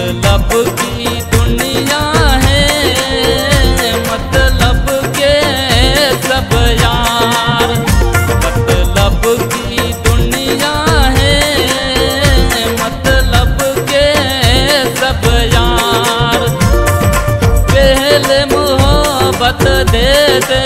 मतलब की दुनिया है, मतलब के सब यार। मतलब की दुनिया है, मतलब के सब यार। पहले मोहब्बत दे दे